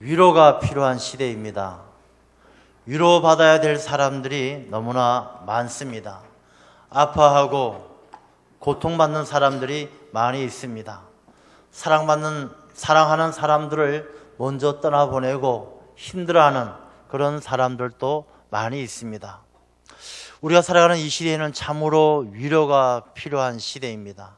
위로가 필요한 시대입니다. 위로받아야 될 사람들이 너무나 많습니다. 아파하고 고통받는 사람들이 많이 있습니다. 사랑하는 사람들을 먼저 떠나보내고 힘들어하는 그런 사람들도 많이 있습니다. 우리가 살아가는 이 시대에는 참으로 위로가 필요한 시대입니다.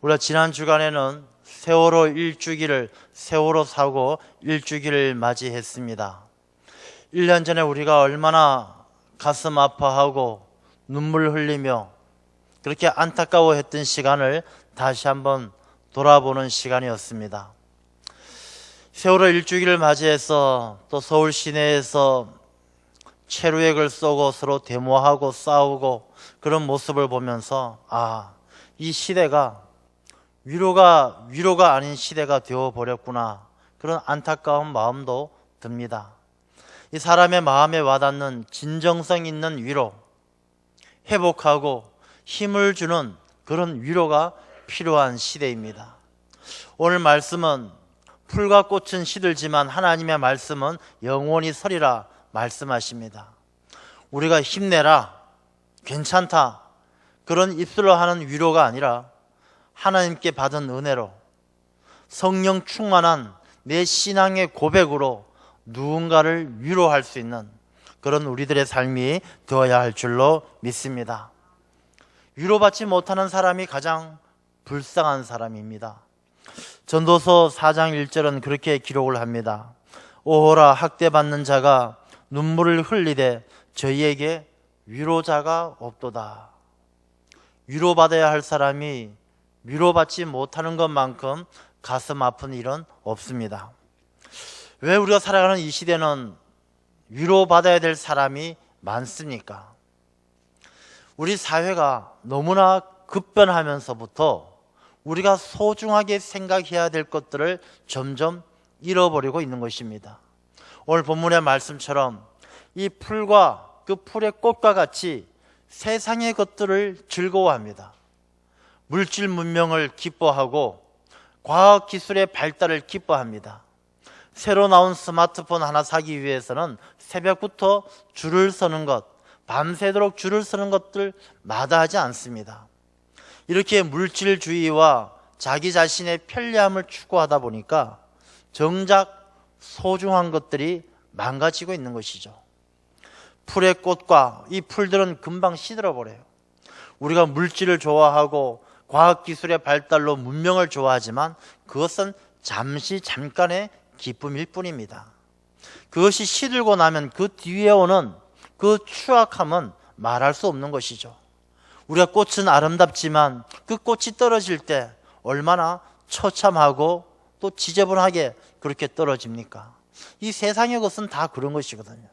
우리가 지난 주간에는 세월호 일주기를 세월호 사고 일주기를 맞이했습니다. 1년 전에 우리가 얼마나 가슴 아파하고 눈물 흘리며 그렇게 안타까워했던 시간을 다시 한번 돌아보는 시간이었습니다. 세월호 일주기를 맞이해서 또 서울 시내에서 체류액을 쏘고 서로 데모하고 싸우고 그런 모습을 보면서 이 시대가 위로가 아닌 시대가 되어버렸구나, 그런 안타까운 마음도 듭니다. 이 사람의 마음에 와닿는 진정성 있는 위로, 회복하고 힘을 주는 그런 위로가 필요한 시대입니다. 오늘 말씀은 풀과 꽃은 시들지만 하나님의 말씀은 영원히 서리라 말씀하십니다. 우리가 힘내라, 괜찮다, 그런 입술로 하는 위로가 아니라 하나님께 받은 은혜로 성령 충만한 내 신앙의 고백으로 누군가를 위로할 수 있는 그런 우리들의 삶이 되어야 할 줄로 믿습니다. 위로받지 못하는 사람이 가장 불쌍한 사람입니다. 전도서 4장 1절은 그렇게 기록을 합니다. 오호라, 학대받는 자가 눈물을 흘리되 저희에게 위로자가 없도다. 위로받아야 할 사람이 위로받지 못하는 것만큼 가슴 아픈 일은 없습니다. 왜 우리가 살아가는 이 시대는 위로받아야 될 사람이 많습니까? 우리 사회가 너무나 급변하면서부터 우리가 소중하게 생각해야 될 것들을 점점 잃어버리고 있는 것입니다. 오늘 본문의 말씀처럼 이 풀과 그 풀의 꽃과 같이 세상의 것들을 즐거워합니다. 물질 문명을 기뻐하고 과학기술의 발달을 기뻐합니다. 새로 나온 스마트폰 하나 사기 위해서는 새벽부터 줄을 서는 것, 밤새도록 줄을 서는 것들 마다하지 않습니다. 이렇게 물질주의와 자기 자신의 편리함을 추구하다 보니까 정작 소중한 것들이 망가지고 있는 것이죠. 풀의 꽃과 이 풀들은 금방 시들어버려요. 우리가 물질을 좋아하고 과학기술의 발달로 문명을 좋아하지만 그것은 잠깐의 기쁨일 뿐입니다. 그것이 시들고 나면 그 뒤에 오는 그 추악함은 말할 수 없는 것이죠. 우리가 꽃은 아름답지만 그 꽃이 떨어질 때 얼마나 처참하고 또 지저분하게 그렇게 떨어집니까? 이 세상의 것은 다 그런 것이거든요.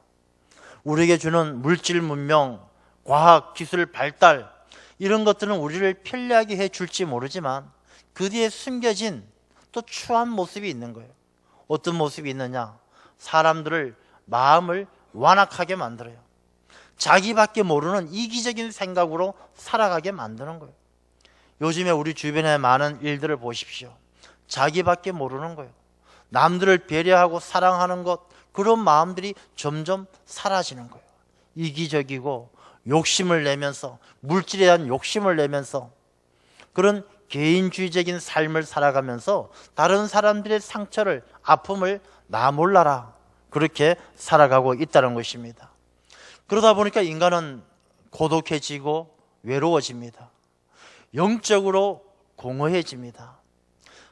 우리에게 주는 물질 문명, 과학, 기술 발달, 이런 것들은 우리를 편리하게 해줄지 모르지만 그 뒤에 숨겨진 또 추한 모습이 있는 거예요. 어떤 모습이 있느냐? 사람들을 마음을 완악하게 만들어요. 자기밖에 모르는 이기적인 생각으로 살아가게 만드는 거예요. 요즘에 우리 주변에 많은 일들을 보십시오. 자기밖에 모르는 거예요. 남들을 배려하고 사랑하는 것, 그런 마음들이 점점 사라지는 거예요. 이기적이고 욕심을 내면서, 물질에 대한 욕심을 내면서 그런 개인주의적인 삶을 살아가면서 다른 사람들의 상처를, 아픔을 나 몰라라, 그렇게 살아가고 있다는 것입니다. 그러다 보니까 인간은 고독해지고 외로워집니다. 영적으로 공허해집니다.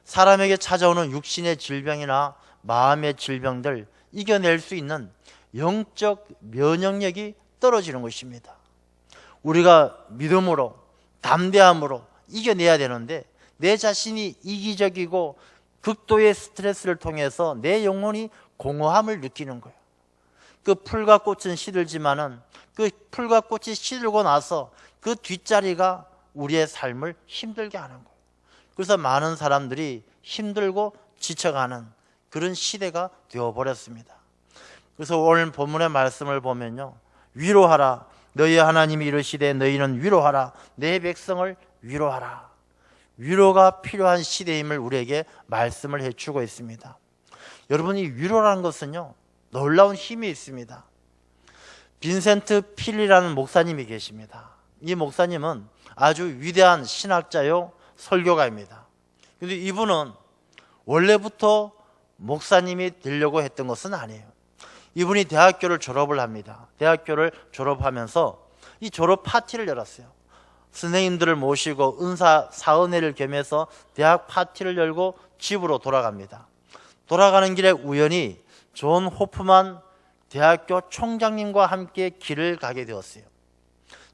사람에게 찾아오는 육신의 질병이나 마음의 질병들 이겨낼 수 있는 영적 면역력이 떨어지는 것입니다. 우리가 믿음으로, 담대함으로 이겨내야 되는데 내 자신이 이기적이고 극도의 스트레스를 통해서 내 영혼이 공허함을 느끼는 거예요. 그 풀과 꽃은 시들지만은 그 풀과 꽃이 시들고 나서 그 뒷자리가 우리의 삶을 힘들게 하는 거예요. 그래서 많은 사람들이 힘들고 지쳐가는 그런 시대가 되어버렸습니다. 그래서 오늘 본문의 말씀을 보면요, 위로하라, 너희 하나님이 이르시되 너희는 위로하라, 내 백성을 위로하라. 위로가 필요한 시대임을 우리에게 말씀을 해주고 있습니다. 여러분, 이 위로라는 것은요, 놀라운 힘이 있습니다. 빈센트 필이라는 목사님이 계십니다. 이 목사님은 아주 위대한 신학자요 설교가입니다. 근데 이분은 원래부터 목사님이 되려고 했던 것은 아니에요. 이분이 대학교를 졸업을 합니다. 대학교를 졸업하면서 이 졸업 파티를 열었어요. 선생님들을 모시고 은사 사은회를 겸해서 대학 파티를 열고 집으로 돌아갑니다. 돌아가는 길에 우연히 존 호프만 대학교 총장님과 함께 길을 가게 되었어요.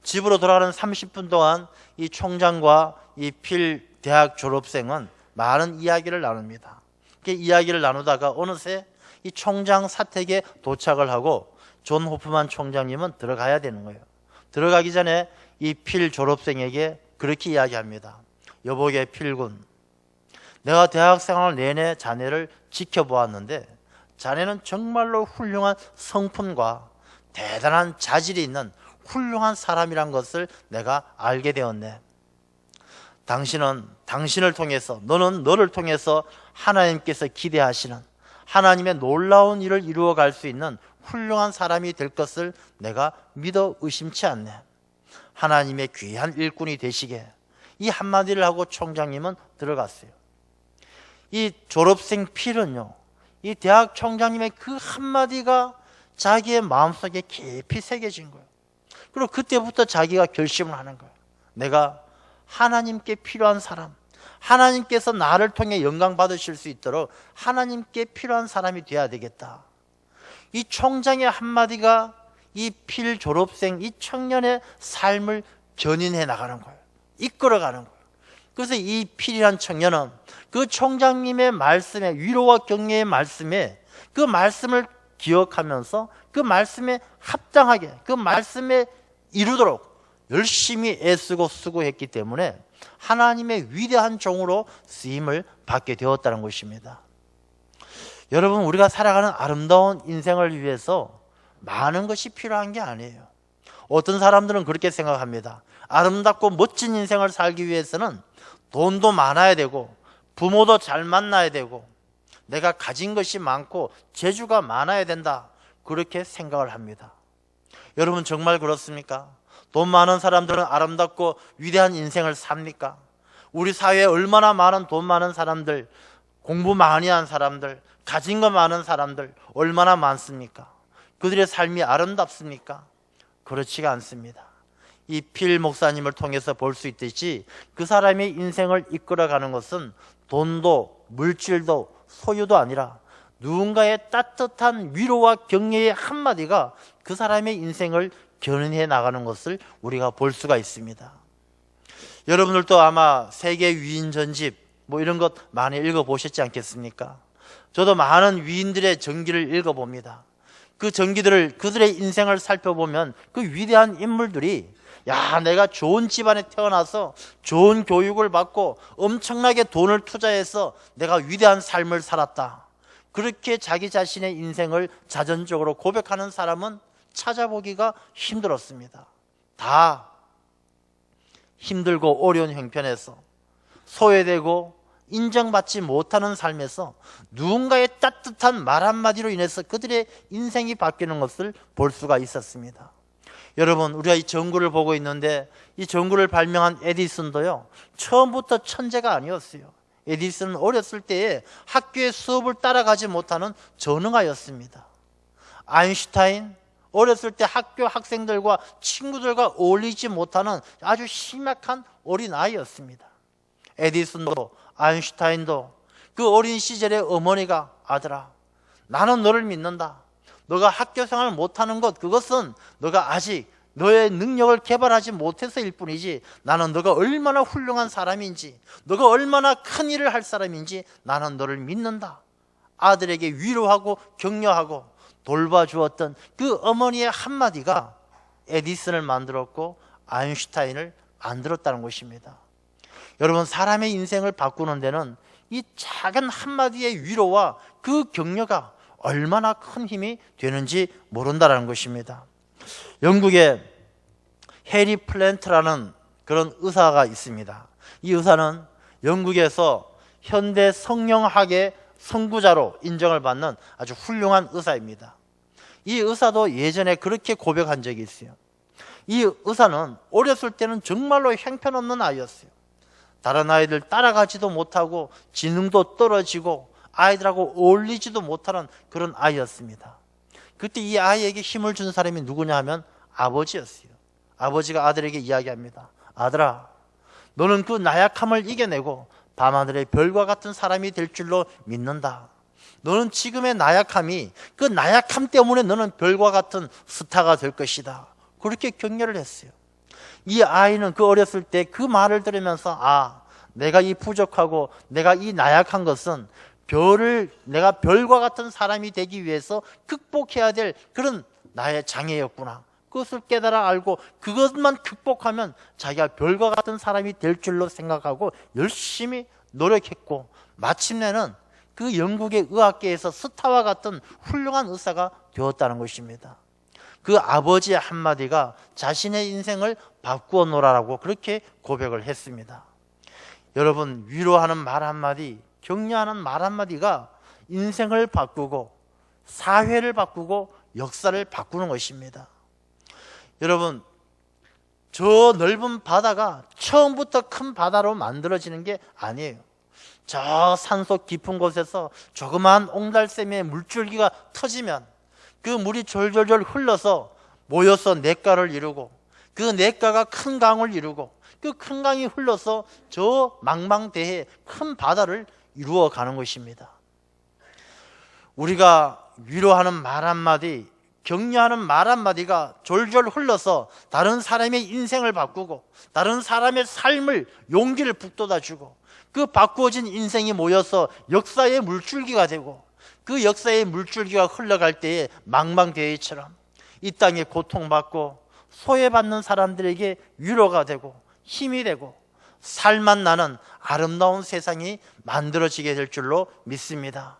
집으로 돌아가는 30분 동안 이 총장과 이 필 대학 졸업생은 많은 이야기를 나눕니다. 이야기를 나누다가 어느새 이 총장 사택에 도착을 하고 존 호프만 총장님은 들어가야 되는 거예요. 들어가기 전에 이 필 졸업생에게 그렇게 이야기합니다. 여보게 필군, 내가 대학생활 내내 자네를 지켜보았는데 자네는 정말로 훌륭한 성품과 대단한 자질이 있는 훌륭한 사람이란 것을 내가 알게 되었네. 당신은 당신을 통해서, 너는 너를 통해서 하나님께서 기대하시는 하나님의 놀라운 일을 이루어갈 수 있는 훌륭한 사람이 될 것을 내가 믿어 의심치 않네. 하나님의 귀한 일꾼이 되시게. 이 한마디를 하고 총장님은 들어갔어요. 이 졸업생 필은요, 이 대학 총장님의 그 한마디가 자기의 마음속에 깊이 새겨진 거예요. 그리고 그때부터 자기가 결심을 하는 거예요. 내가 하나님께 필요한 사람, 하나님께서 나를 통해 영광 받으실 수 있도록 하나님께 필요한 사람이 되어야 되겠다. 이 총장의 한마디가 이 필 졸업생, 이 청년의 삶을 견인해 나가는 거예요. 이끌어가는 거예요. 그래서 이 필이란 청년은 그 총장님의 말씀에, 위로와 격려의 말씀에, 그 말씀을 기억하면서 그 말씀에 합당하게, 그 말씀에 이루도록 열심히 애쓰고 수고했기 때문에 하나님의 위대한 종으로 쓰임을 받게 되었다는 것입니다. 여러분, 우리가 살아가는 아름다운 인생을 위해서 많은 것이 필요한 게 아니에요. 어떤 사람들은 그렇게 생각합니다. 아름답고 멋진 인생을 살기 위해서는 돈도 많아야 되고 부모도 잘 만나야 되고 내가 가진 것이 많고 재주가 많아야 된다, 그렇게 생각을 합니다. 여러분, 정말 그렇습니까? 돈 많은 사람들은 아름답고 위대한 인생을 삽니까? 우리 사회에 얼마나 많은 돈 많은 사람들, 공부 많이 한 사람들, 가진 거 많은 사람들 얼마나 많습니까? 그들의 삶이 아름답습니까? 그렇지가 않습니다. 이 필 목사님을 통해서 볼 수 있듯이 그 사람의 인생을 이끌어가는 것은 돈도 물질도 소유도 아니라 누군가의 따뜻한 위로와 격려의 한마디가 그 사람의 인생을 견인해 나가는 것을 우리가 볼 수가 있습니다. 여러분들도 아마 세계 위인 전집 이런 것 많이 읽어보셨지 않겠습니까? 저도 많은 위인들의 전기를 읽어봅니다. 그 전기들을, 그들의 인생을 살펴보면 그 위대한 인물들이 내가 좋은 집안에 태어나서 좋은 교육을 받고 엄청나게 돈을 투자해서 내가 위대한 삶을 살았다, 그렇게 자기 자신의 인생을 자전적으로 고백하는 사람은 찾아보기가 힘들었습니다. 다 힘들고 어려운 형편에서 소외되고 인정받지 못하는 삶에서 누군가의 따뜻한 말 한마디로 인해서 그들의 인생이 바뀌는 것을 볼 수가 있었습니다. 여러분, 우리가 이 전구를 보고 있는데 이 전구를 발명한 에디슨도요, 처음부터 천재가 아니었어요. 에디슨은 어렸을 때에 학교의 수업을 따라가지 못하는 전능아였습니다. 아인슈타인, 어렸을 때 학교 학생들과 친구들과 어울리지 못하는 아주 심약한 어린아이였습니다. 에디슨도 아인슈타인도 그 어린 시절에 어머니가 아들아, 나는 너를 믿는다. 너가 학교 생활 못하는 것, 그것은 너가 아직 너의 능력을 개발하지 못해서일 뿐이지 나는 너가 얼마나 훌륭한 사람인지, 너가 얼마나 큰 일을 할 사람인지 나는 너를 믿는다. 아들에게 위로하고 격려하고 돌봐주었던 그 어머니의 한마디가 에디슨을 만들었고 아인슈타인을 만들었다는 것입니다. 여러분, 사람의 인생을 바꾸는 데는 이 작은 한마디의 위로와 그 격려가 얼마나 큰 힘이 되는지 모른다는 것입니다. 영국에 해리 플랜트라는 그런 의사가 있습니다. 이 의사는 영국에서 현대 성형학의 선구자로 인정을 받는 아주 훌륭한 의사입니다. 이 의사도 예전에 그렇게 고백한 적이 있어요. 이 의사는 어렸을 때는 정말로 형편없는 아이였어요. 다른 아이들 따라가지도 못하고 지능도 떨어지고 아이들하고 어울리지도 못하는 그런 아이였습니다. 그때 이 아이에게 힘을 준 사람이 누구냐 하면 아버지였어요. 아버지가 아들에게 이야기합니다. 아들아, 너는 그 나약함을 이겨내고 밤하늘의 별과 같은 사람이 될 줄로 믿는다. 너는 지금의 나약함이 그 나약함 때문에 너는 별과 같은 스타가 될 것이다. 그렇게 격려를 했어요. 이 아이는 그 어렸을 때 그 말을 들으면서 내가 이 부족하고 내가 이 나약한 것은 내가 별과 같은 사람이 되기 위해서 극복해야 될 그런 나의 장애였구나. 그것을 깨달아 알고 그것만 극복하면 자기가 별과 같은 사람이 될 줄로 생각하고 열심히 노력했고 마침내는 그 영국의 의학계에서 스타와 같은 훌륭한 의사가 되었다는 것입니다. 그 아버지의 한마디가 자신의 인생을 바꾸어 놓으라고 그렇게 고백을 했습니다. 여러분, 위로하는 말 한마디, 격려하는 말 한마디가 인생을 바꾸고 사회를 바꾸고 역사를 바꾸는 것입니다. 여러분, 저 넓은 바다가 처음부터 큰 바다로 만들어지는 게 아니에요. 저 산속 깊은 곳에서 조그마한 옹달샘의 물줄기가 터지면 그 물이 졸졸졸 흘러서 모여서 냇가를 이루고 그 냇가가 큰 강을 이루고 그 큰 강이 흘러서 저 망망대해 큰 바다를 이루어 가는 것입니다. 우리가 위로하는 말 한마디, 격려하는 말 한마디가 졸졸 흘러서 다른 사람의 인생을 바꾸고 다른 사람의 삶을 용기를 북돋아주고 그 바꾸어진 인생이 모여서 역사의 물줄기가 되고 그 역사의 물줄기가 흘러갈 때에 망망대해처럼 이 땅에 고통받고 소외받는 사람들에게 위로가 되고 힘이 되고 살만 나는 아름다운 세상이 만들어지게 될 줄로 믿습니다.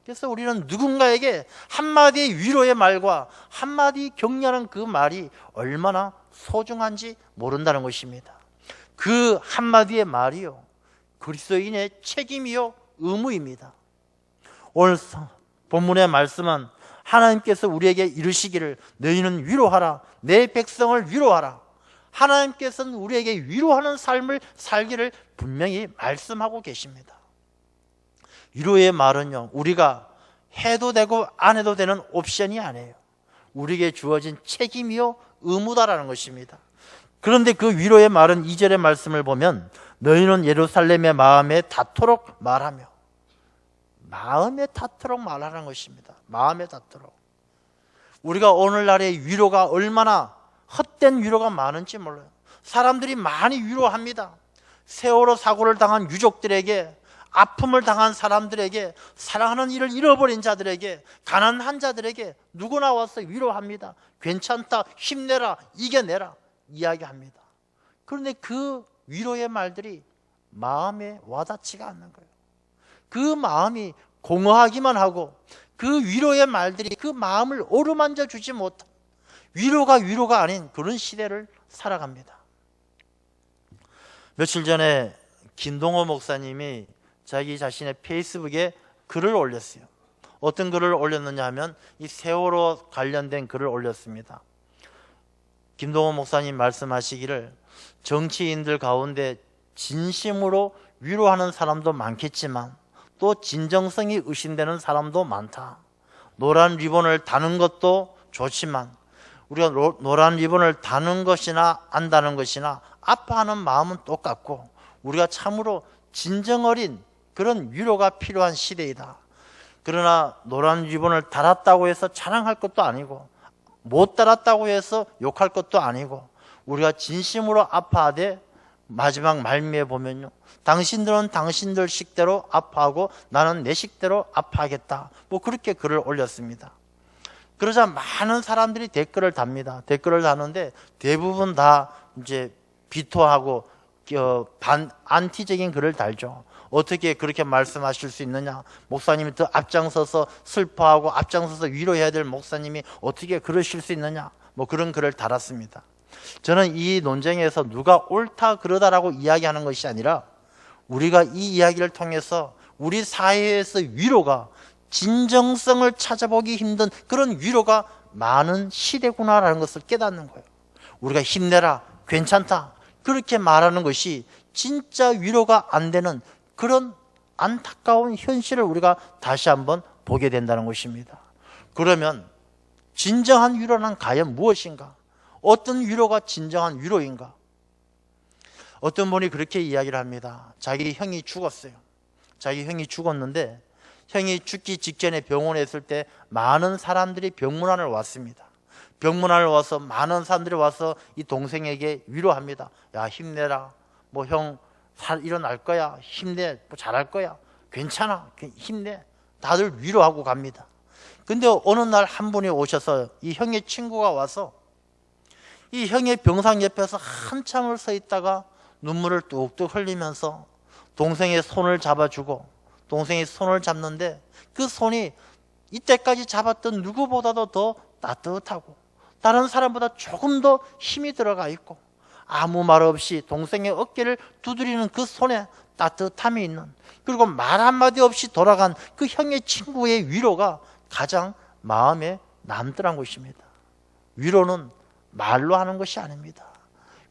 그래서 우리는 누군가에게 한마디의 위로의 말과 한마디 격려하는 그 말이 얼마나 소중한지 모른다는 것입니다. 그 한마디의 말이요, 그리스도인의 책임이요 의무입니다. 오늘 본문의 말씀은 하나님께서 우리에게 이르시기를 너희는 위로하라, 내 백성을 위로하라. 하나님께서는 우리에게 위로하는 삶을 살기를 분명히 말씀하고 계십니다. 위로의 말은요, 우리가 해도 되고 안 해도 되는 옵션이 아니에요. 우리에게 주어진 책임이요 의무다라는 것입니다. 그런데 그 위로의 말은 2절의 말씀을 보면 너희는 예루살렘의 마음에 닿도록 말하며, 마음에 닿도록 말하는 것입니다. 마음에 닿도록. 우리가 오늘날의 위로가 얼마나 헛된 위로가 많은지 몰라요. 사람들이 많이 위로합니다. 세월호 사고를 당한 유족들에게, 아픔을 당한 사람들에게, 사랑하는 이를 잃어버린 자들에게, 가난한 자들에게 누구나 와서 위로합니다. 괜찮다, 힘내라, 이겨내라 이야기합니다. 그런데 그 위로의 말들이 마음에 와닿지가 않는 거예요. 그 마음이 공허하기만 하고 그 위로의 말들이 그 마음을 어루만져 주지 못한 위로가 아닌 그런 시대를 살아갑니다. 며칠 전에 김동호 목사님이 자기 자신의 페이스북에 글을 올렸어요. 어떤 글을 올렸느냐 하면 이 세월호 관련된 글을 올렸습니다. 김동호 목사님 말씀하시기를 정치인들 가운데 진심으로 위로하는 사람도 많겠지만 또 진정성이 의심되는 사람도 많다. 노란 리본을 다는 것도 좋지만 우리가 노란 리본을 다는 것이나 안 다는 것이나 아파하는 마음은 똑같고 우리가 참으로 진정 어린 그런 위로가 필요한 시대이다. 그러나 노란 리본을 달았다고 해서 자랑할 것도 아니고 못 달았다고 해서 욕할 것도 아니고 우리가 진심으로 아파하되 마지막 말미에 보면요, 당신들은 당신들 식대로 아파하고 나는 내 식대로 아파하겠다. 뭐 그렇게 글을 올렸습니다. 그러자 많은 사람들이 댓글을 답니다. 댓글을 다는데 대부분 다 이제 비토하고 안티적인 글을 달죠. 어떻게 그렇게 말씀하실 수 있느냐? 목사님이 더 앞장서서 슬퍼하고 앞장서서 위로해야 될 목사님이 어떻게 그러실 수 있느냐? 뭐 그런 글을 달았습니다. 저는 이 논쟁에서 누가 옳다 그러다라고 이야기하는 것이 아니라 우리가 이 이야기를 통해서 우리 사회에서 위로가 진정성을 찾아보기 힘든 그런 위로가 많은 시대구나라는 것을 깨닫는 거예요. 우리가 힘내라, 괜찮다 그렇게 말하는 것이 진짜 위로가 안 되는 그런 안타까운 현실을 우리가 다시 한번 보게 된다는 것입니다. 그러면 진정한 위로는 과연 무엇인가? 어떤 위로가 진정한 위로인가? 어떤 분이 그렇게 이야기를 합니다. 자기 형이 죽었어요. 자기 형이 죽었는데 형이 죽기 직전에 병원에 있을 때 많은 사람들이 병문안을 왔습니다. 병문안을 와서 많은 사람들이 와서 이 동생에게 위로합니다. 야, 힘내라. 뭐 형 일어날 거야. 힘내. 뭐 잘할 거야. 괜찮아. 힘내. 다들 위로하고 갑니다. 근데 어느 날 한 분이 오셔서 이 형의 친구가 와서 이 형의 병상 옆에서 한참을 서 있다가 눈물을 뚝뚝 흘리면서 동생의 손을 잡아주고 동생의 손을 잡는데 그 손이 이때까지 잡았던 누구보다도 더 따뜻하고 다른 사람보다 조금 더 힘이 들어가 있고 아무 말 없이 동생의 어깨를 두드리는 그 손에 따뜻함이 있는, 그리고 말 한마디 없이 돌아간 그 형의 친구의 위로가 가장 마음에 남더란 것입니다. 위로는 말로 하는 것이 아닙니다.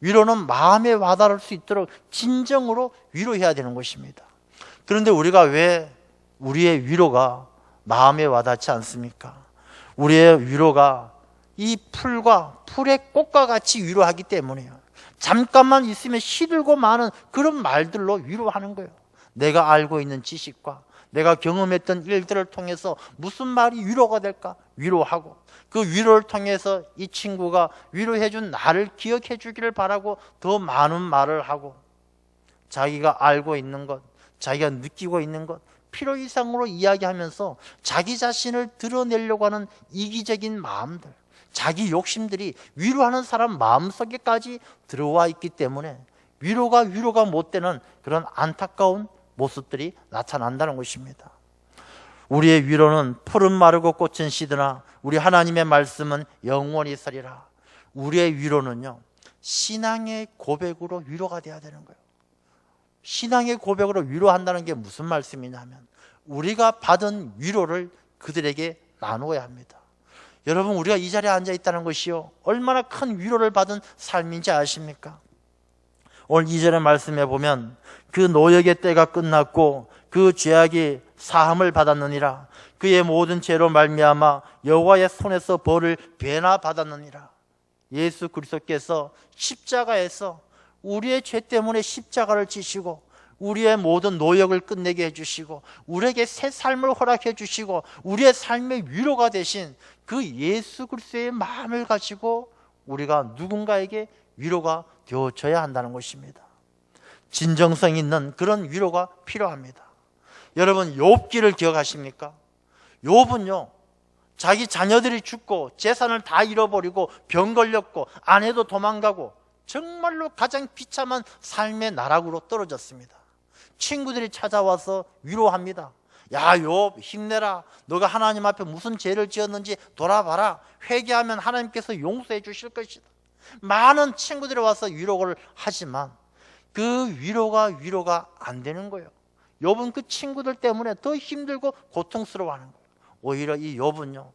위로는 마음에 와닿을 수 있도록 진정으로 위로해야 되는 것입니다. 그런데 우리가 왜 우리의 위로가 마음에 와닿지 않습니까? 우리의 위로가 이 풀의 꽃과 같이 위로하기 때문이에요. 잠깐만 있으면 시들고 마는 그런 말들로 위로하는 거예요. 내가 알고 있는 지식과 내가 경험했던 일들을 통해서 무슨 말이 위로가 될까? 위로하고 그 위로를 통해서 이 친구가 위로해준 나를 기억해 주기를 바라고 더 많은 말을 하고 자기가 알고 있는 것, 자기가 느끼고 있는 것 필요 이상으로 이야기하면서 자기 자신을 드러내려고 하는 이기적인 마음들, 자기 욕심들이 위로하는 사람 마음속에까지 들어와 있기 때문에 위로가 못 되는 그런 안타까운 모습들이 나타난다는 것입니다. 우리의 위로는 푸른 마르고 꽃은 시드나 우리 하나님의 말씀은 영원히 서리라. 우리의 위로는요, 신앙의 고백으로 위로가 돼야 되는 거예요. 신앙의 고백으로 위로한다는 게 무슨 말씀이냐면 우리가 받은 위로를 그들에게 나누어야 합니다. 여러분, 우리가 이 자리에 앉아 있다는 것이요, 얼마나 큰 위로를 받은 삶인지 아십니까? 오늘 2절의 말씀에 보면 그 노역의 때가 끝났고 그 죄악이 사함을 받았느니라. 그의 모든 죄로 말미암아 여호와의 손에서 벌을 배나 받았느니라. 예수 그리스도께서 십자가에서 우리의 죄 때문에 십자가를 지시고 우리의 모든 노역을 끝내게 해주시고 우리에게 새 삶을 허락해 주시고 우리의 삶의 위로가 되신 그 예수 그리스도의 마음을 가지고 우리가 누군가에게 위로가 되어져야 한다는 것입니다. 진정성 있는 그런 위로가 필요합니다. 여러분, 욥기를 기억하십니까? 욥은요, 자기 자녀들이 죽고 재산을 다 잃어버리고 병 걸렸고 아내도 도망가고 정말로 가장 비참한 삶의 나락으로 떨어졌습니다. 친구들이 찾아와서 위로합니다. 야, 욥 힘내라. 너가 하나님 앞에 무슨 죄를 지었는지 돌아봐라. 회개하면 하나님께서 용서해 주실 것이다. 많은 친구들이 와서 위로를 하지만 그 위로가 안 되는 거예요. 욥은 그 친구들 때문에 더 힘들고 고통스러워하는 거예요. 오히려 이 욥은요,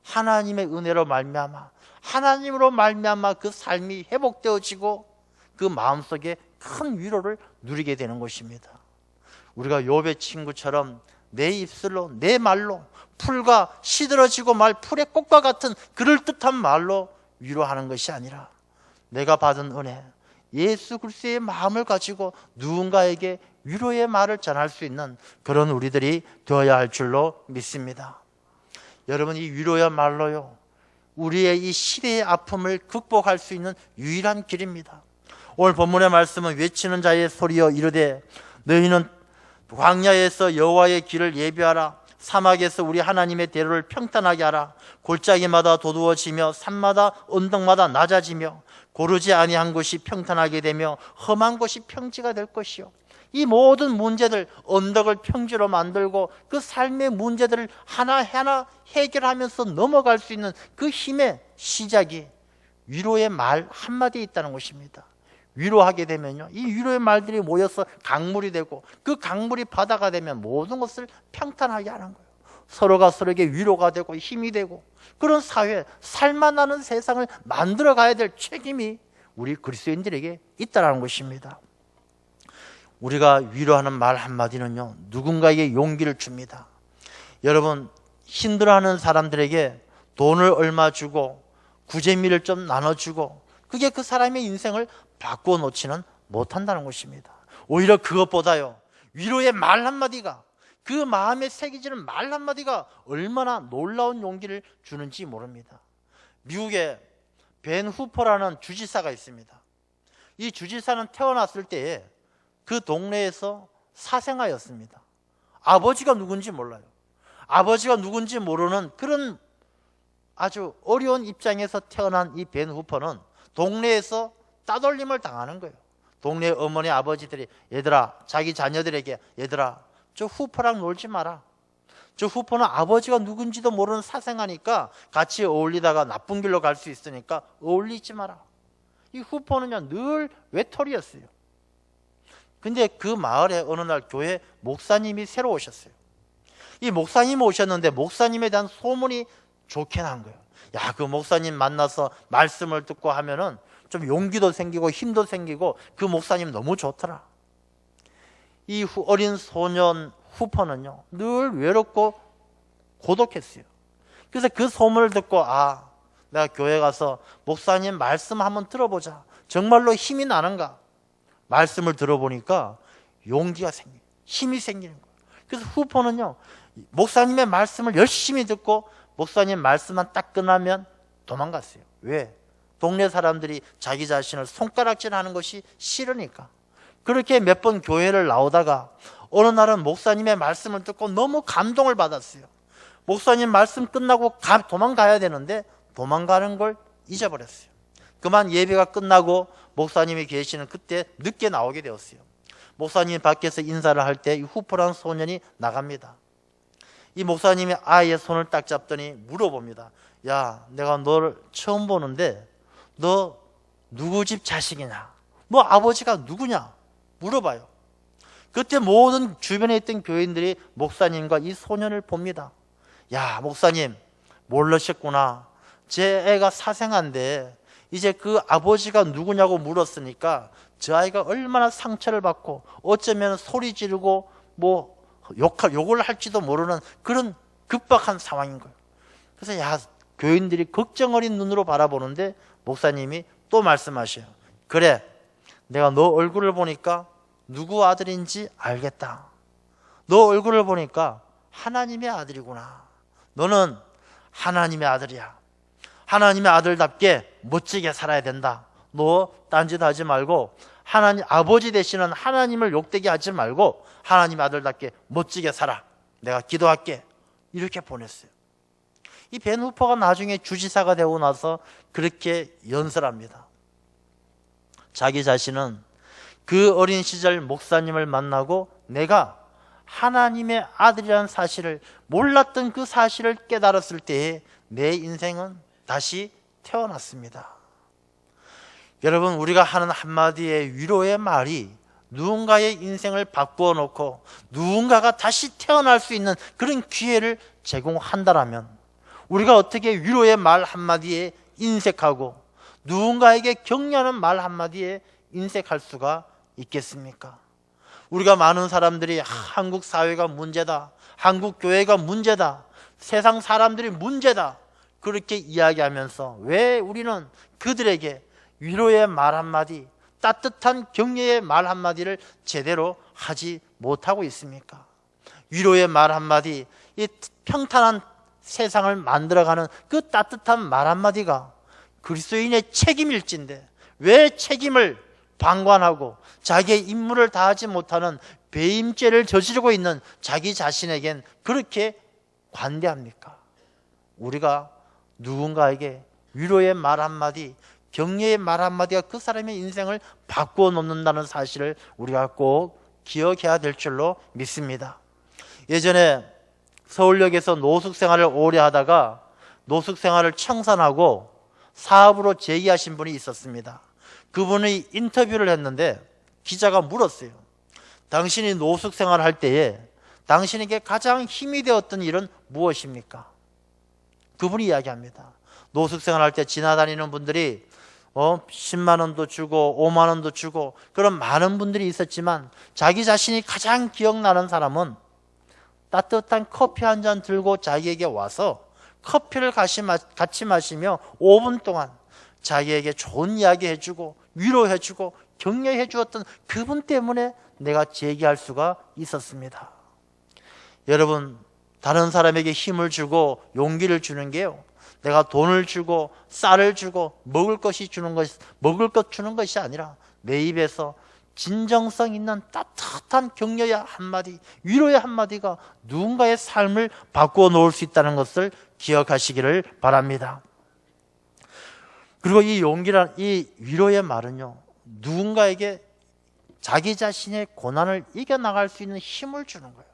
하나님의 은혜로 말미암아 하나님으로 말미암아 그 삶이 회복되어지고 그 마음속에 큰 위로를 누리게 되는 것입니다. 우리가 욥의 친구처럼 내 입술로 내 말로 풀과 시들어지고 말 풀의 꽃과 같은 그럴듯한 말로 위로하는 것이 아니라 내가 받은 은혜, 예수 그리스도의 마음을 가지고 누군가에게 위로의 말을 전할 수 있는 그런 우리들이 되어야 할 줄로 믿습니다. 여러분, 이 위로의 말로요, 우리의 이 시대의 아픔을 극복할 수 있는 유일한 길입니다. 오늘 본문의 말씀은 외치는 자의 소리여 이르되 너희는 광야에서 여호와의 길을 예비하라. 사막에서 우리 하나님의 대로를 평탄하게 하라. 골짜기마다 도두어지며 산마다 언덕마다 낮아지며 고르지 아니한 곳이 평탄하게 되며 험한 곳이 평지가 될 것이요. 이 모든 문제들, 언덕을 평지로 만들고 그 삶의 문제들을 하나하나 해결하면서 넘어갈 수 있는 그 힘의 시작이 위로의 말 한마디에 있다는 것입니다. 위로하게 되면요, 이 위로의 말들이 모여서 강물이 되고, 그 강물이 바다가 되면 모든 것을 평탄하게 하는 거예요. 서로가 서로에게 위로가 되고 힘이 되고, 그런 사회, 살만하는 세상을 만들어 가야 될 책임이 우리 그리스도인들에게 있다는 것입니다. 우리가 위로하는 말 한마디는요, 누군가에게 용기를 줍니다. 여러분, 힘들어하는 사람들에게 돈을 얼마 주고 구제미를 좀 나눠주고, 그게 그 사람의 인생을 바꾸어 놓지는 못한다는 것입니다. 오히려 그것보다요, 위로의 말 한마디가, 그 마음에 새겨지는 말 한마디가 얼마나 놀라운 용기를 주는지 모릅니다. 미국에 벤 후퍼라는 주지사가 있습니다. 이 주지사는 태어났을 때에 그 동네에서 사생아였습니다. 아버지가 누군지 몰라요. 아버지가 누군지 모르는 그런 아주 어려운 입장에서 태어난 이 벤 후퍼는 동네에서 따돌림을 당하는 거예요. 동네 어머니 아버지들이, 얘들아, 자기 자녀들에게, 얘들아, 저 후퍼랑 놀지 마라. 저 후퍼는 아버지가 누군지도 모르는 사생아니까 같이 어울리다가 나쁜 길로 갈 수 있으니까 어울리지 마라. 이 후퍼는요, 늘 외톨이였어요. 근데 그 마을에 어느 날 교회 목사님이 새로 오셨어요. 이 목사님 오셨는데 목사님에 대한 소문이 좋게 난 거예요. 야, 그 목사님 만나서 말씀을 듣고 하면은 좀 용기도 생기고 힘도 생기고, 그 목사님 너무 좋더라. 이 어린 소년 후퍼는요, 늘 외롭고 고독했어요. 그래서 그 소문을 듣고, 아, 내가 교회 가서 목사님 말씀 한번 들어보자. 정말로 힘이 나는가? 말씀을 들어보니까 용기가 생겨요. 힘이 생기는 거예요. 그래서 후퍼는요, 목사님의 말씀을 열심히 듣고 목사님 말씀만 딱 끝나면 도망갔어요. 왜? 동네 사람들이 자기 자신을 손가락질하는 것이 싫으니까. 그렇게 몇 번 교회를 나오다가 어느 날은 목사님의 말씀을 듣고 너무 감동을 받았어요. 목사님 말씀 끝나고 도망가야 되는데 도망가는 걸 잊어버렸어요. 그만 예배가 끝나고 목사님이 계시는 그때 늦게 나오게 되었어요. 목사님 밖에서 인사를 할 때 이 후퍼라는 소년이 나갑니다. 이 목사님이 아이의 손을 딱 잡더니 물어봅니다. 야, 내가 너를 처음 보는데 너 누구 집 자식이냐? 너 아버지가 누구냐? 물어봐요. 그때 모든 주변에 있던 교인들이 목사님과 이 소년을 봅니다. 야, 목사님 모르셨구나. 제 애가 사생아인데 이제 그 아버지가 누구냐고 물었으니까 저 아이가 얼마나 상처를 받고 어쩌면 소리 지르고 뭐 욕을 할지도 모르는 그런 급박한 상황인 거예요. 그래서 야, 교인들이 걱정 어린 눈으로 바라보는데 목사님이 또 말씀하셔요. 그래, 내가 너 얼굴을 보니까 누구 아들인지 알겠다. 너 얼굴을 보니까 하나님의 아들이구나. 너는 하나님의 아들이야. 하나님의 아들답게 멋지게 살아야 된다. 너 딴짓 하지 말고 하나님 아버지 되시는 하나님을 욕되게 하지 말고 하나님의 아들답게 멋지게 살아. 내가 기도할게. 이렇게 보냈어요. 이 벤 후퍼가 나중에 주지사가 되고 나서 그렇게 연설합니다. 자기 자신은 그 어린 시절 목사님을 만나고 내가 하나님의 아들이라는 사실을 몰랐던 그 사실을 깨달았을 때에 내 인생은 다시 태어났습니다. 여러분, 우리가 하는 한마디의 위로의 말이 누군가의 인생을 바꾸어 놓고 누군가가 다시 태어날 수 있는 그런 기회를 제공한다라면 우리가 어떻게 위로의 말 한마디에 인색하고 누군가에게 격려하는 말 한마디에 인색할 수가 있겠습니까? 우리가 많은 사람들이 한국 사회가 문제다, 한국 교회가 문제다, 세상 사람들이 문제다 그렇게 이야기하면서 왜 우리는 그들에게 위로의 말 한마디, 따뜻한 격려의 말 한마디를 제대로 하지 못하고 있습니까? 위로의 말 한마디, 이 평탄한 세상을 만들어가는 그 따뜻한 말 한마디가 그리스도인의 책임일진데 왜 책임을 방관하고 자기의 임무를 다하지 못하는 배임죄를 저지르고 있는 자기 자신에겐 그렇게 관대합니까? 우리가 누군가에게 위로의 말 한마디, 격려의 말 한마디가 그 사람의 인생을 바꾸어 놓는다는 사실을 우리가 꼭 기억해야 될 줄로 믿습니다. 예전에 서울역에서 노숙 생활을 오래 하다가 노숙 생활을 청산하고 사업으로 재기하신 분이 있었습니다. 그분이 인터뷰를 했는데 기자가 물었어요. 당신이 노숙 생활할 때에 당신에게 가장 힘이 되었던 일은 무엇입니까? 그분이 이야기합니다. 노숙 생활할 때 지나다니는 분들이 10만 원도 주고 5만 원도 주고 그런 많은 분들이 있었지만 자기 자신이 가장 기억나는 사람은 따뜻한 커피 한 잔 들고 자기에게 와서 커피를 같이 마시며 5분 동안 자기에게 좋은 이야기 해주고 위로해주고 격려해 주었던 그분 때문에 내가 재기할 수가 있었습니다. 여러분, 다른 사람에게 힘을 주고 용기를 주는 게요, 내가 돈을 주고 쌀을 주고 먹을 것 주는 것이 아니라 내 입에서 진정성 있는 따뜻한 격려의 한마디, 위로의 한마디가 누군가의 삶을 바꾸어 놓을 수 있다는 것을 기억하시기를 바랍니다. 그리고 이 위로의 말은요, 누군가에게 자기 자신의 고난을 이겨나갈 수 있는 힘을 주는 거예요.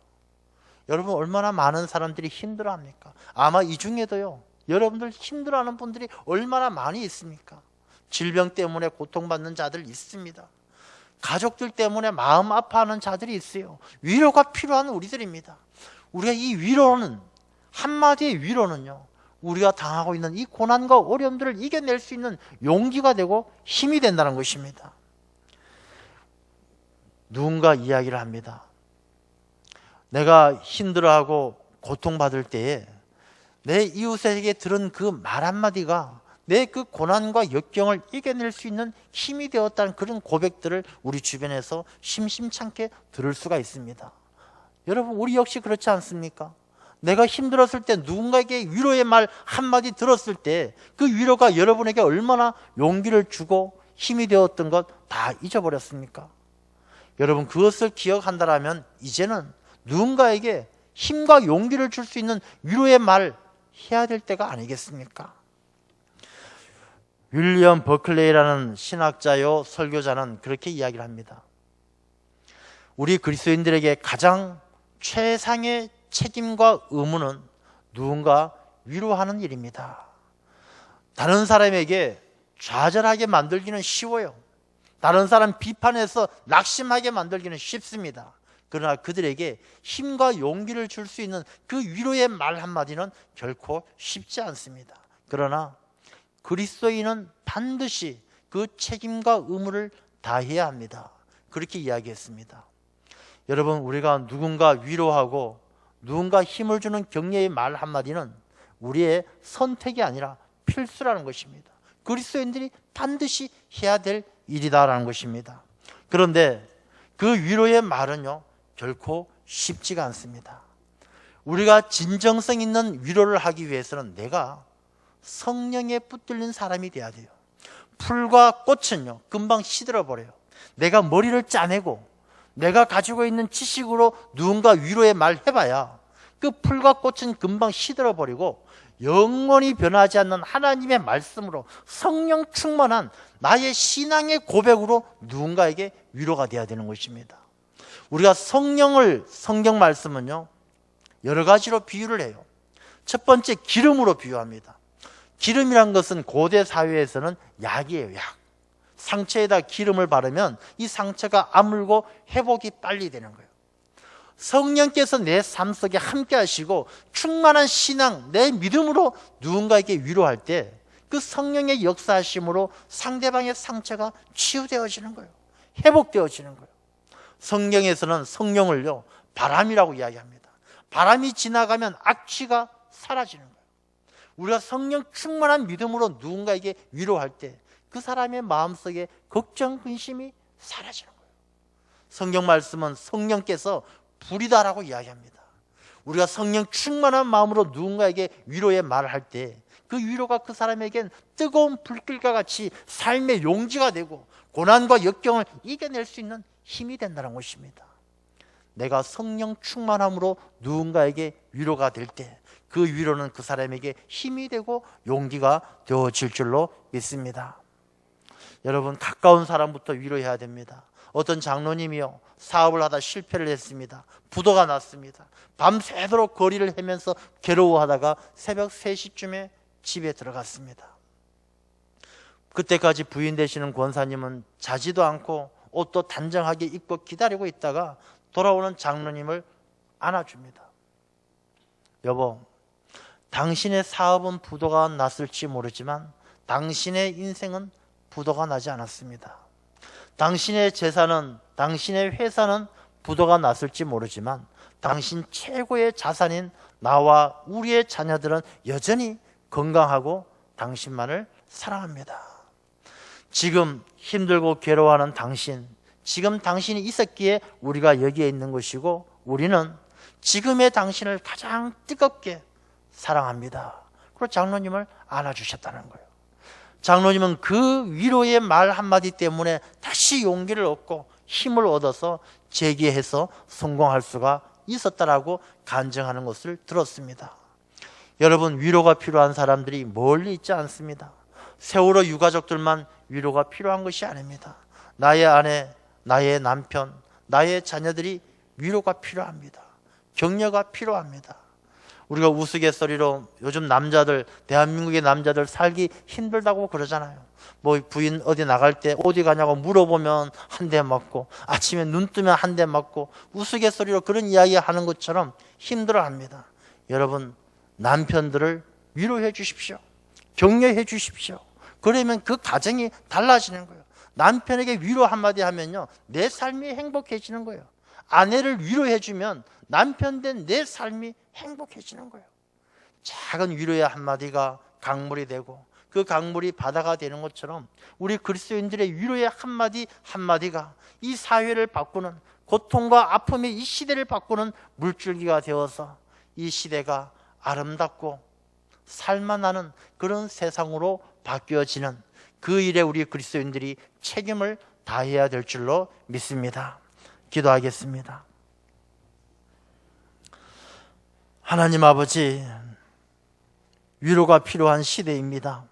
여러분, 얼마나 많은 사람들이 힘들어합니까? 아마 이 중에도요, 여러분들 힘들어하는 분들이 얼마나 많이 있습니까? 질병 때문에 고통받는 자들 있습니다. 가족들 때문에 마음 아파하는 자들이 있어요. 위로가 필요한 우리들입니다. 우리가 이 위로는, 한마디의 위로는요, 우리가 당하고 있는 이 고난과 어려움들을 이겨낼 수 있는 용기가 되고 힘이 된다는 것입니다. 누군가 이야기를 합니다. 내가 힘들어하고 고통받을 때에 내 이웃에게 들은 그 말 한마디가 내 그 고난과 역경을 이겨낼 수 있는 힘이 되었다는 그런 고백들을 우리 주변에서 심심찮게 들을 수가 있습니다. 여러분, 우리 역시 그렇지 않습니까? 내가 힘들었을 때 누군가에게 위로의 말 한마디 들었을 때 그 위로가 여러분에게 얼마나 용기를 주고 힘이 되었던 것 다 잊어버렸습니까? 여러분, 그것을 기억한다면 이제는 누군가에게 힘과 용기를 줄 수 있는 위로의 말 해야 될 때가 아니겠습니까? 윌리엄 버클레이라는 신학자요 설교자는 그렇게 이야기를 합니다. 우리 그리스도인들에게 가장 최상의 책임과 의무는 누군가 위로하는 일입니다. 다른 사람에게 좌절하게 만들기는 쉬워요. 다른 사람 비판해서 낙심하게 만들기는 쉽습니다. 그러나 그들에게 힘과 용기를 줄 수 있는 그 위로의 말 한마디는 결코 쉽지 않습니다. 그러나 그리스도인은 반드시 그 책임과 의무를 다해야 합니다. 그렇게 이야기했습니다. 여러분, 우리가 누군가 위로하고 누군가 힘을 주는 격려의 말 한마디는 우리의 선택이 아니라 필수라는 것입니다. 그리스도인들이 반드시 해야 될 일이다라는 것입니다. 그런데 그 위로의 말은요, 결코 쉽지가 않습니다. 우리가 진정성 있는 위로를 하기 위해서는 내가 성령에 붙들린 사람이 돼야 돼요. 풀과 꽃은요, 금방 시들어버려요. 내가 머리를 짜내고 내가 가지고 있는 지식으로 누군가 위로의 말 해봐야 그 풀과 꽃은 금방 시들어버리고 영원히 변하지 않는 하나님의 말씀으로 성령 충만한 나의 신앙의 고백으로 누군가에게 위로가 돼야 되는 것입니다. 우리가 성경 말씀은요, 여러 가지로 비유를 해요. 첫 번째, 기름으로 비유합니다. 기름이란 것은 고대 사회에서는 약이에요, 약. 상처에다 기름을 바르면 이 상처가 아물고 회복이 빨리 되는 거예요. 성령께서 내 삶 속에 함께 하시고 충만한 신앙, 내 믿음으로 누군가에게 위로할 때 그 성령의 역사하심으로 상대방의 상처가 치유되어지는 거예요. 회복되어지는 거예요. 성경에서는 성령을요, 바람이라고 이야기합니다. 바람이 지나가면 악취가 사라지는 거예요. 우리가 성령 충만한 믿음으로 누군가에게 위로할 때 그 사람의 마음속에 걱정, 근심이 사라지는 거예요. 성경 말씀은 성령께서 불이다라고 이야기합니다. 우리가 성령 충만한 마음으로 누군가에게 위로의 말을 할 때 그 위로가 그 사람에겐 뜨거운 불길과 같이 삶의 용지가 되고 고난과 역경을 이겨낼 수 있는 힘이 된다는 것입니다. 내가 성령 충만함으로 누군가에게 위로가 될 때 그 위로는 그 사람에게 힘이 되고 용기가 되어질 줄로 믿습니다. 여러분, 가까운 사람부터 위로해야 됩니다. 어떤 장로님이요, 사업을 하다 실패를 했습니다. 부도가 났습니다. 밤새도록 거리를 헤면서 괴로워하다가 새벽 3시쯤에 집에 들어갔습니다. 그때까지 부인 되시는 권사님은 자지도 않고 옷도 단정하게 입고 기다리고 있다가 돌아오는 장로님을 안아줍니다. 여보, 당신의 사업은 부도가 났을지 모르지만 당신의 인생은 부도가 나지 않았습니다. 당신의 재산은, 당신의 회사는 부도가 났을지 모르지만 당신 최고의 자산인 나와 우리의 자녀들은 여전히 건강하고 당신만을 사랑합니다. 지금 힘들고 괴로워하는 당신, 지금 당신이 있었기에 우리가 여기에 있는 것이고 우리는 지금의 당신을 가장 뜨겁게 사랑합니다. 그리고 장로님을 안아주셨다는 거예요. 장로님은 그 위로의 말 한마디 때문에 다시 용기를 얻고 힘을 얻어서 재기해서 성공할 수가 있었다라고 간증하는 것을 들었습니다. 여러분, 위로가 필요한 사람들이 멀리 있지 않습니다. 세월호 유가족들만 위로가 필요한 것이 아닙니다. 나의 아내, 나의 남편, 나의 자녀들이 위로가 필요합니다. 격려가 필요합니다. 우리가 우스갯소리로 요즘 남자들, 대한민국의 남자들 살기 힘들다고 그러잖아요. 뭐 부인 어디 나갈 때 어디 가냐고 물어보면 한 대 맞고 아침에 눈 뜨면 한 대 맞고 우스갯소리로 그런 이야기 하는 것처럼 힘들어합니다. 여러분, 남편들을 위로해 주십시오. 격려해 주십시오. 그러면 그 가정이 달라지는 거예요. 남편에게 위로 한마디 하면요, 내 삶이 행복해지는 거예요. 아내를 위로해 주면 남편 된 내 삶이 행복해지는 거예요. 작은 위로의 한마디가 강물이 되고 그 강물이 바다가 되는 것처럼 우리 그리스도인들의 위로의 한마디 한마디가 이 사회를 바꾸는, 고통과 아픔의 이 시대를 바꾸는 물줄기가 되어서 이 시대가 아름답고 살만하는 그런 세상으로 바뀌어지는 그 일에 우리 그리스도인들이 책임을 다해야 될 줄로 믿습니다. 기도하겠습니다. 하나님 아버지, 위로가 필요한 시대입니다.